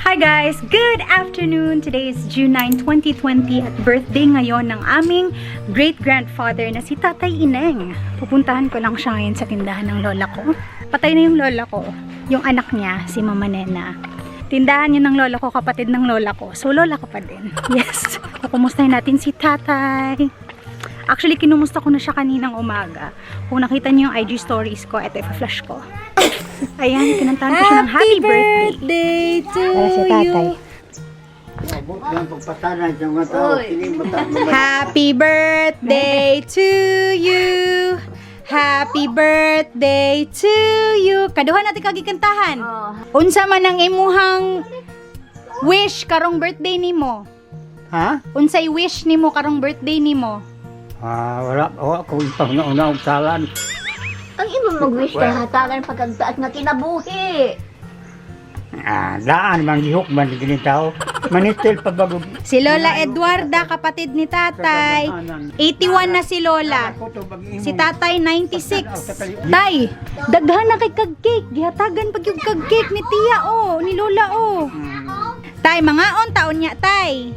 Hi guys! Good afternoon! Today is June 9, 2020 at birthday ngayon ng aming great-grandfather na si Tatay Ineng. Pupuntahan ko lang siya ngayon sa tindahan ng lola ko. Patay na yung lola ko. Yung anak niya, si Mama Nena. Tindahan yun ng lola ko, kapatid ng lola ko. So lola ko pa din. Yes! Kukumustahin natin si Tatay. Actually, kinumusta ko na siya kaninang umaga. Kung nakita niyo yung IG stories ko, eto i-flash ko. Ayan, kinantahan ko siya ng happy birthday to you. Happy birthday to you. Happy birthday to you. Kaduhan natin kagikantahan. Unsa man ang imuhang wish karong birthday nimo? Ha? Unsay wish nimo karong birthday nimo? Wala ko pang nauna og salan. Ang imo mag-wish kay hatagan pagkagtaas nga kinabuhi. Daan man gihok man ginitaw. Manitil pa bago. Si Lola Eduarda, kapatid ni Tatay. 81 na si Lola. Si Tatay 96. Tay, daghan na kay kag cake. Gihatagan pag yung kag cake ni Tia ni Lola Tay, mangaon taon niya, Tay.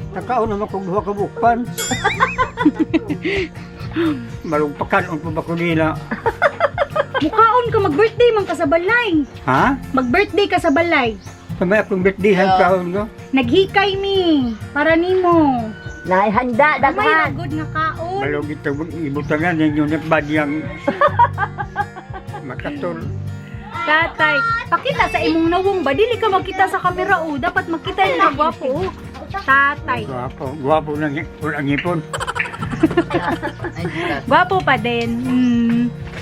Nakaon naman kong duha ka bukpan. Malugpakan ang pabako nila. Mukhaon ka, mag-birthday man ka sa balay. Ha? Mag-birthday ka sa balay. Kamay akong birthday han kaon ko. Naghikay mi, para nimo. Naihanda May daghan. good nga kaon. Balog ito ibutangan ninyo na badyang makatol. Tatay, pakita sa imong nawong ba? Dili ka magkita sa kamera dapat magkita yung mga gwapo Tatay. Gwapo nang ipon. Gwapo pa din.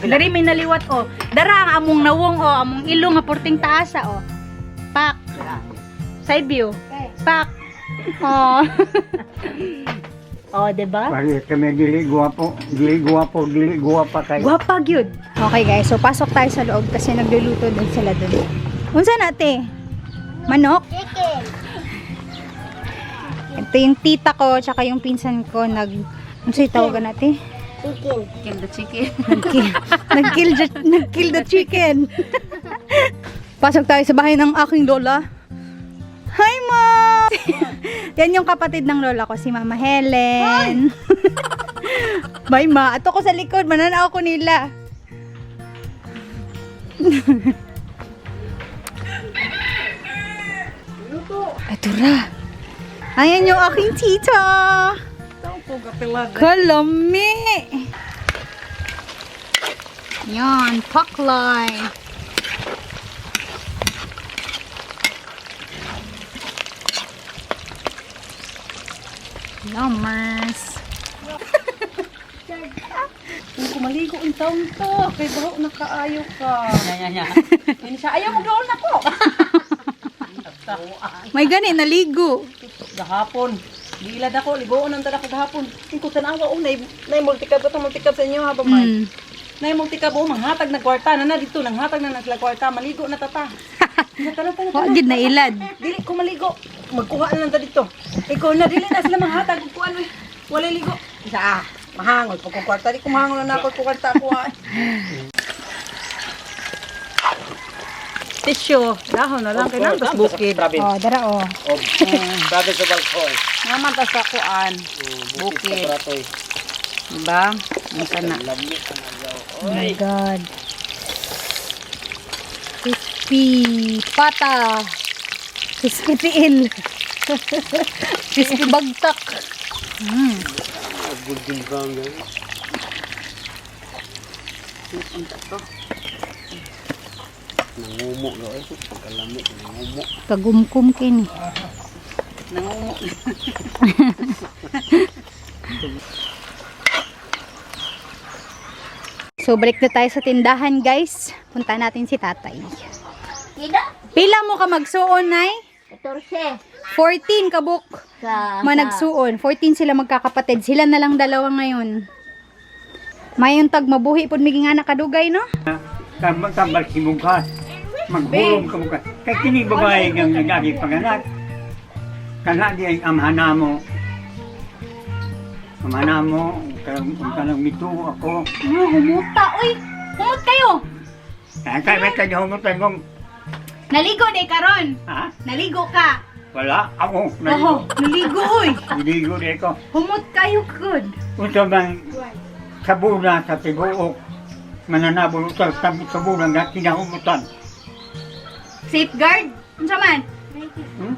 Dari may naliwat Dara ang among nawong among ilong nga porting taasa Pak. Side view. Pak. Diba? Pari kami dili gwapo kayo. Gwapa gyud. Okay guys, so pasok tayo sa loob kasi nagluluto din sila doon. Unsa nate? Manok? Chicken. Ito yung tita ko tsaka yung pinsan ko unsay tawagan natin? Chicken. Kill the chicken. Nag-kill the chicken. Pasok tayo sa bahay ng aking lola. Hi, Ma! Yan yung kapatid ng lola ko, si Mama Helen. Bye, Ma. Ato ko sa likod, mananaw ko nila. Ito ra. Ayan yung aking tita. Kalami. Yan, paklay. Yummers. Kung kumaligo ang taon to, kay bro, nakaayo ka. Hindi siya, ayaw mag-roll na ko. May gani, naligo. Gahapon, gilad ako, ligoon ang tada ko gahapon. Tingko tanawa, multicab ito, multicab sa inyo ha, bamay. Multicab, manghatag na kwarta, na dito, nanghatag na nagkwarta, maligo na tata. Wagid na ilad. Dili ko maligo, magkuha na lang ta dito. Ikaw na, dili na sila manghatag, kukuhan mo, wala ligo. Isa mahangol, pag kwarta, di ko mahangol na ako, kwarta ako Tissue, dahon na lang, kailangan tas bukid. Dara Bago sa balkon. Naman tas kuan, bukid. Diba? Masa na. Oh my God. Crispy pata. Crispy tiil. Crispy bagtak. Golden brown yan. Nangumo lo pagkalami nangumo. Kagumkum kini. Nangumo. So balik na tayo sa tindahan, guys. Punta natin si Tatay. Ida. Pila mo ka magsuon, Nay? 14. 14 kabuk. Managsuon. 14 sila magkakapatid. Sila na lang dalawa ngayon. Mayon tag mabuhi pod miging anak kadugay, no? Tambal si mukha. Maghulog ka mukha. Kay kini babae nga nagagi panganak. Kana di ay amhana mo. Amhana mo, kanang mito ako. Humuta, uy! Humut kayo! Kaya may kanya humutan kong Naligo na karon. Ha? Naligo ka. Wala. Ako. Oho, naligo oy. Naligo di ko. Humot kayo good. Unsa man sa buna sa tibuok. Mananabol sa bulan na kinahumutan. Safeguard. Unsa man?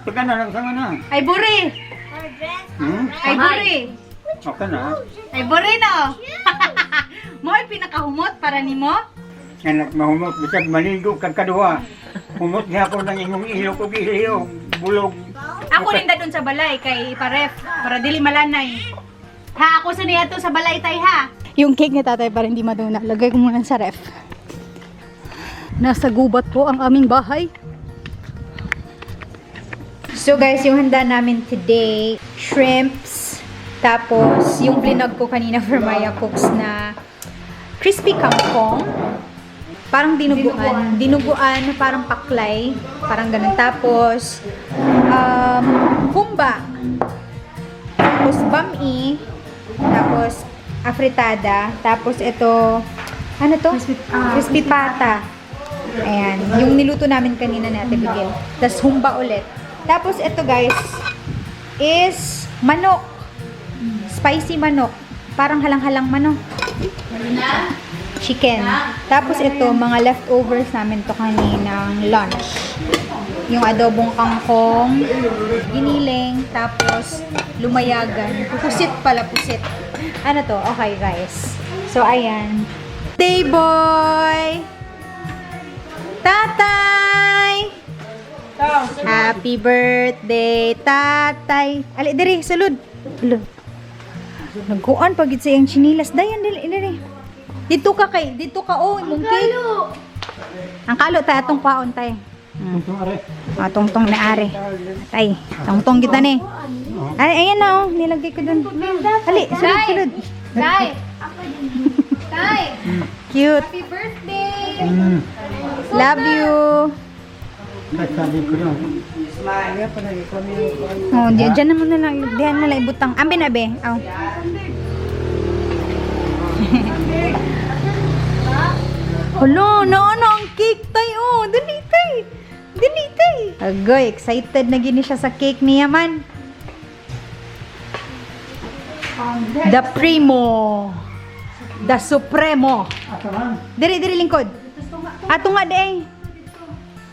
Taga na lang sa mana. Ay buri. Ay buri. Okay na. Ay buri no. Mo ay pinakahumot para nimo. Anak mahumot. Bisag maligo kag kaduha. Humot niya ako ng imong ilok o iliyong bulog. Ako rin dadun sa balay kay paref para dili malanay. Ha, ako sa niya to sa balay tay ha. Yung cake ni tatay para hindi maduna. Lagay ko muna sa ref. Nasa gubat po ang aming bahay. So guys, yung handa namin today, shrimps, tapos yung vlog ko kanina for Maya Cooks na crispy kangkong, parang dinuguan, parang paklay, parang ganun. Tapos, humba, tapos bami, tapos afritada, tapos ito, ano to? Crispy pata. Ayan, yung niluto namin kanina na Ate Bigel. Tapos humba ulit. Tapos ito guys, is manok. Spicy manok. Parang halang-halang manok. Chicken. Tapos ito, mga leftovers namin to kaninang lunch. Yung adobong kangkong, giniling, tapos lumayagan. Pusit pala, pusit. Ano to? Okay guys. So ayan. Day boy! Tatay! Happy birthday, tatay! Ali, diri, sulod. Sulod. Nagkuan pagit sa iyang chinilas. Dayan, dili. Dito ka, oh, imong cake. Ang kalo, tay, atong paon, tay. Tungtong na are. Tay, tungtong kita ni. Ay, ayan na, oh. Nilagay ko dun. Ali, sulod. Tay! Tay! Cute. Happy birthday! Love you! Sabi ko yun. Oh, diyan naman na lang. Diyan na lang ibutang. Ambe na be. Oh. Hello, ano ang cake tayo? Dali tay. Agoy, excited na gini siya sa cake niya man. The Primo. The Supremo. Diri lingkod. Ato nga de.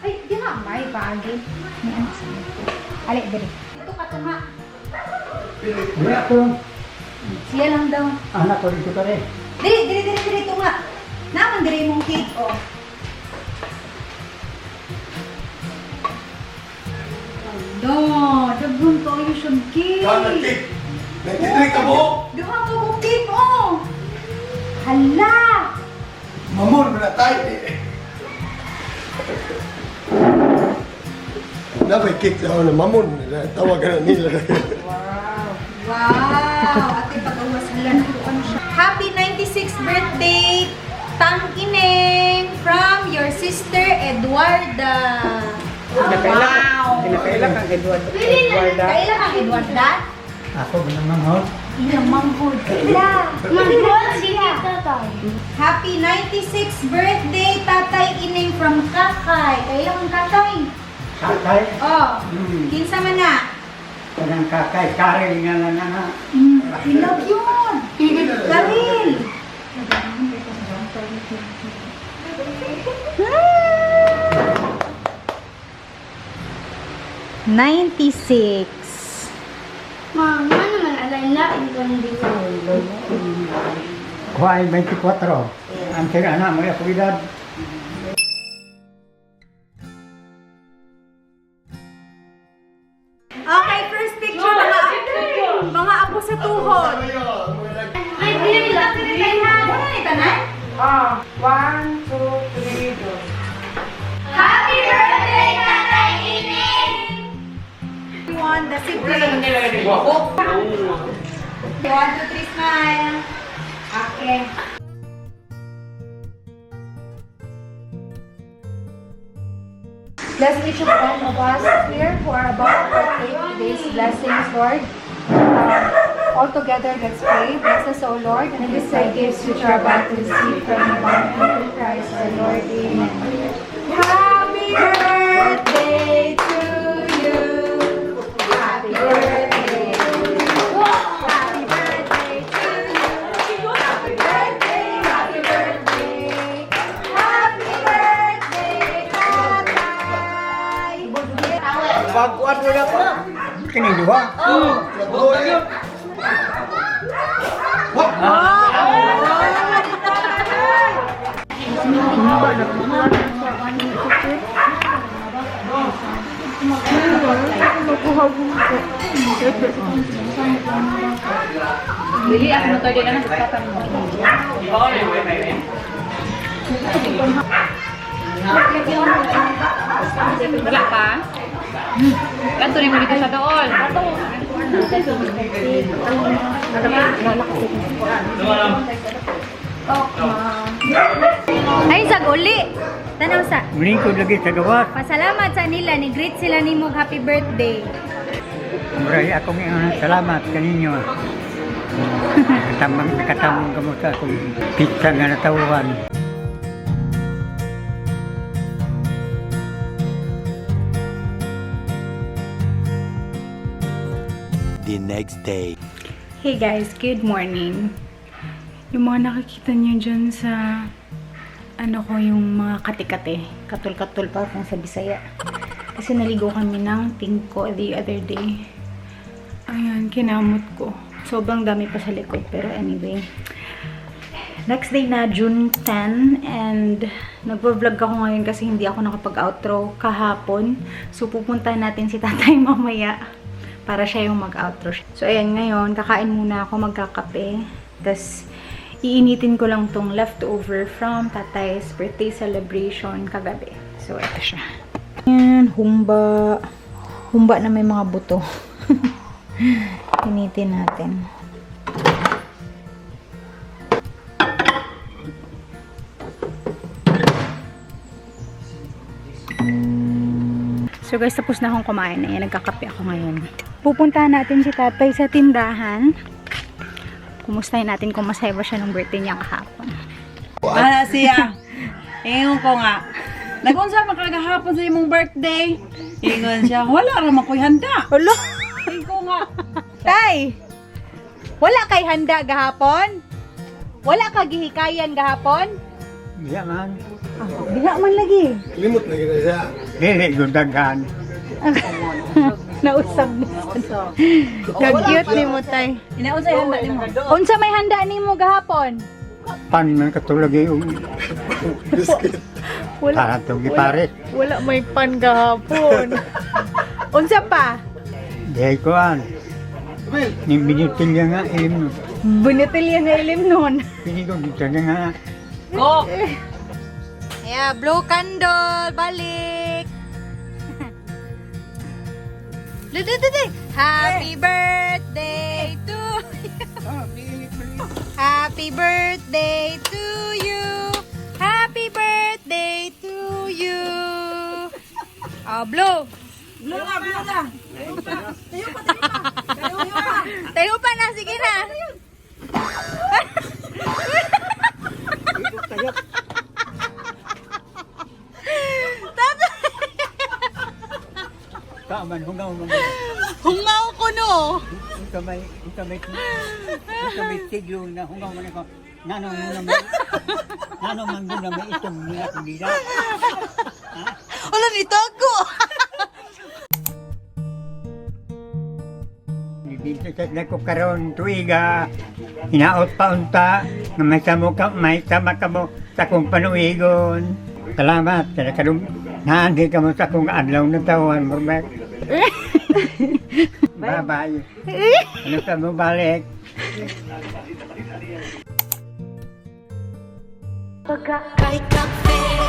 Ay, di nga may bagay. May ano sa ali, diri. Ito ka nga. Dili ako. Siya lang daw. Anak ko dito ka rin. Diri ito nga. Naman diri mong cake, oh. No, dagun to yung siyang cake. Kaka cake. Nagtitrik ka mo? Duha ko kong cake, oh. Hala! Mamon mo na tayo eh. Na may cake sa ako na mamon. Tawagan na nila. Wow! Ate, pag-awas hala na ano siya. Happy 96th birthday, Tang Ineng, from your sister Eduarda. Wow! Kinakailan kang Edward. Kailan kang Eduarda? Ako manamahod. Ilang manghod. Manghod siya. Happy 96th birthday, Tatay Ineng from Kakay. Kailan kang Kakay? Kakay. Oh, kinsa man na? Kanang kakay. Karel nga lang na. Ilag yun. Karil. 96. Mama naman, alay na, hindi ko. Kuha ay 24. Ang sira na, may akwidad. Okay, first picture mga apo sa tuhod. Ay, dili lang tayo ha. Ano ito na? 1, 2, 3, go. Happy birthday, Tatay Ineng! Everyone, the siblings. 1, 2, 3, smile. Okay. Bless each of one of us here who are about to partake today's blessings, Lord. All together, let's pray. Bless us, O Lord, and these gifts which are about to receive from the bounty of Christ, our Lord. Amen. Happy birthday! Pagkuhan mo na pa. Kini duha. Nagduha eh. Lili, ako na tayo na nagkakatan mo. Wala pa? Kanto rin mo dito sa doon. Ay, saguli! Tanaw sa. Lingkod lagi sa gawas. Pasalamat sa nila, ni-greet sila ni mo happy birthday. Maray akong salamat kaninyo. Nakatamang kamo sa akong pizza nga natawhan. The next day. Hey guys, good morning. Yung mga nakikita niyo dyan sa yung mga kati-kati, katul-katul pa kung sa Bisaya. Kasi naligo kami ng tingko the other day. Ayan, kinamot ko. Sobrang dami pa sa likod, pero anyway. Next day na, June 10, and nagvo-vlog ako ngayon kasi hindi ako nakapag-outro kahapon. So, pupuntahan natin si tatay mamaya para siya yung mag-outro. So, ayan, ngayon, kakain muna ako, magkakape. Tapos, iinitin ko lang tong leftover from tatay's birthday celebration kagabi. So, ito siya. Ayan, humba. Humba na may mga buto. Initin natin. So guys, tapos na akong kumain. Ayan, nagkakape ako ngayon. Pupuntahan natin si tatay sa tindahan. Kumustahin natin kung masaya ba siya ng birthday niya kahapon. Siya. Ingon ko nga. Nag-unsa man kagahapon sa imong birthday. Ingon siya, wala ra man ko'y handa. Ulo! Ingon ko nga. Tay! Wala kay handa gahapon? Wala ka gihikayan gahapon? Diya man. Diha man lagi. Limot na gina siya. Dili gudaghan. Nausap mo. Nag-cute ni mo, tay. Inaunsa yung handa nimo. Unsa may handa ni mo gahapon? Pan man katulog yung Biscuit. para itong giparit. Wala may pan gahapon. Unsa pa? Dihay ko an. Ni binitil niya nga ilim nun. Bunitilya na ilim nun. Pinigod dito niya nga. Go! Yeah, blue candle, balik. Happy birthday to you. Happy birthday to you. Happy birthday to you. Oh, blue. Blue na. Tayo pa na, sige na. Kaman, hungaw mo. Hungaw ko no. Ito may siglo na hungaw mo na ko. Nano man doon na may itong nila kung nila. Wala nito ako. Nibintas na ko karon tuiga. Hinaot pa unta. Na may sama ka mo sa kong panuigon. Salamat. Naandi ka mo sa kong adlaw na tawan. Bye-bye. Ano ka mo balik? Pagkakaikape